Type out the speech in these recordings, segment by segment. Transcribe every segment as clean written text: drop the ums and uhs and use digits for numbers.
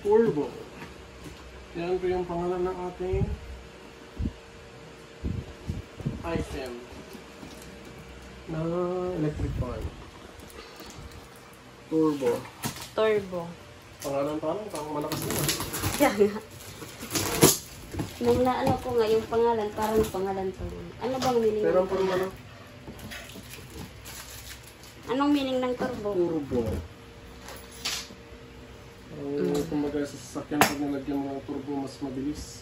Turbo. Yan po yung pangalan ng ating item na electric fan. Turbo. Turbo. Pangalan pa lang, parang malakas naman. Yan nga. Nung naano ko nga yung pangalan, parang pangalan to. Ano bang meaning Pero ng parang turbo? ano? Anong meaning ng turbo? Turbo. Kumbaga sa sasakyan pag nilagyan mo ng turbo, mas mabilis.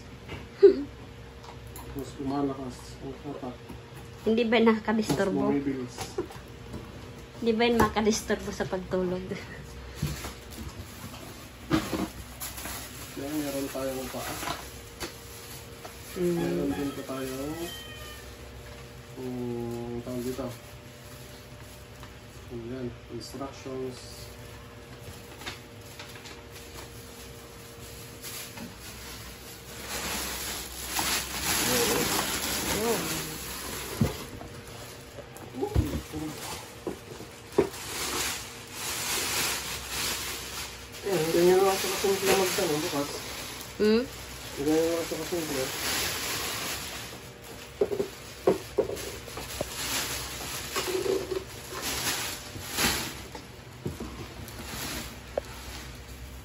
Mas lumalakas ang katak. Hindi ba Mas nakakadisturbo? bumibilis. Hindi ba yun makadisturbo sa pagtulog? Kaya meron tayong paa. Meron din pa tayong tawag dito. Ayan, instructions. Ganyan lang sa kasimple magtanong bukas. Ganyan lang sa kasimple.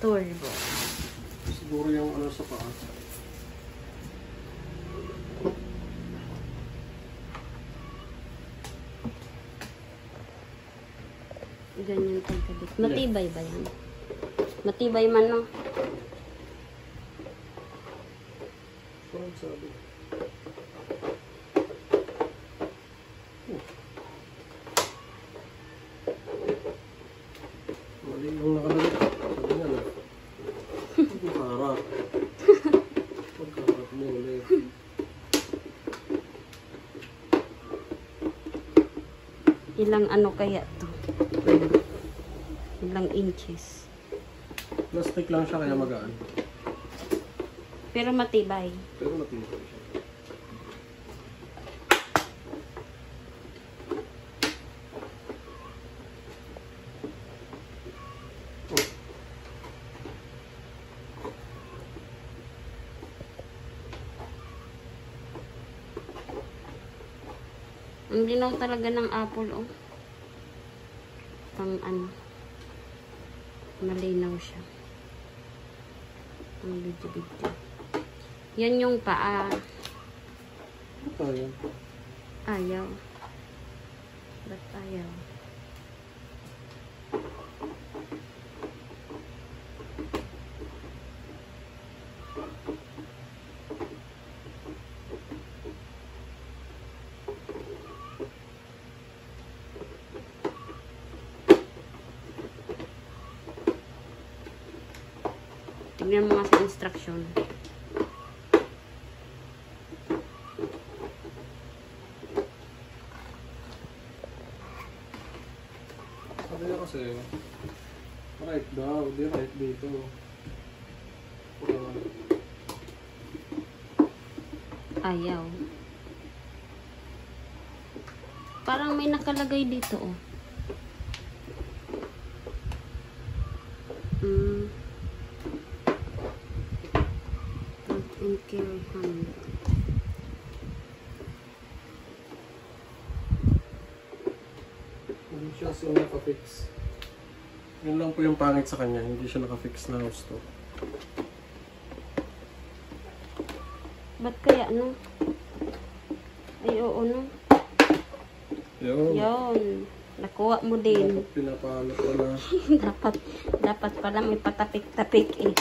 Turbo. Siguro yung ano sa paa. Ganyan pagkabit. Matibay ba yan? Matibay man, no? Parang sabi. Mali yung nakalagay. Sabi nga na. Pagkaharap. Pagkaharap mo ulit. Ilang ano kaya to? Ilang inches? Plastic lang siya kaya magaan. Pero matibay. Pero matibay siya. Ang linaw talaga ng apple, oh. Pang ano. Malinaw siya. Ang video-video. Yan yung paa. Ano tayo? Ayaw. Ba't ayaw? Tignan mo nga sa instruction. Sabi niya kasi, right daw, di right dito. Ayaw. Parang may nakalagay dito, oh. And care hand. Hindi siya siya nakafix. Yun lang po yung pangit sa kanya, hindi siya nakafix na gusto. Ba't kaya, no? Ay, oo, no? Yun. Yun. Nakuha mo din. Dapat pinapalo pala. dapat pala may patapik-tapik, eh.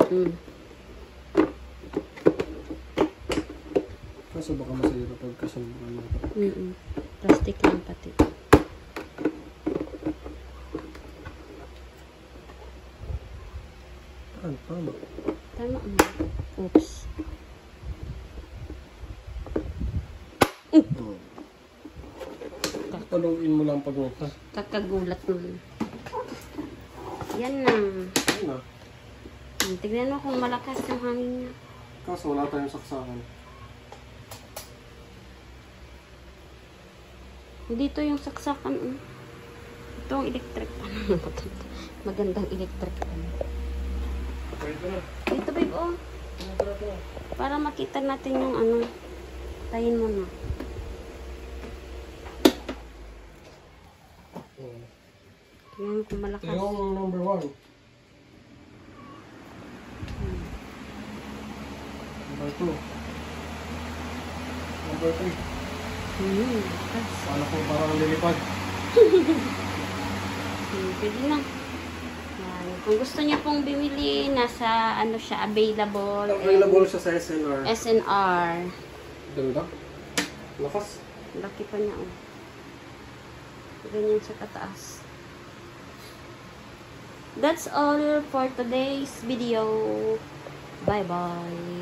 Oo. Kaso baka masira pagkasunduan natin. Plastic lang pati. Tama. Tama mo. Oops. Paluin mo lang pag Kakagulat mo. Yan na. Ayun na. Tignan mo kung malakas yung hangin niya. Kaso wala tayong saksakan. Dito yung saksakan. Ito ang electric. Magandang electric. Pwede na. Dito, babe, oh. Para makita natin yung ano. Tayin mo na. Tingnan kung malakas. Ito yung number 1. Number 2. Number 3. Malakas. Paano ko parang lilipad? Pwede na. Yan. Kung gusto niyo pong bumili, nasa ano siya, available. Available siya sa SNR. SNR. Ganda. Lakas. Laki pa niya, oh. Ganyan sa kataas. That's all for today's video. Bye-bye.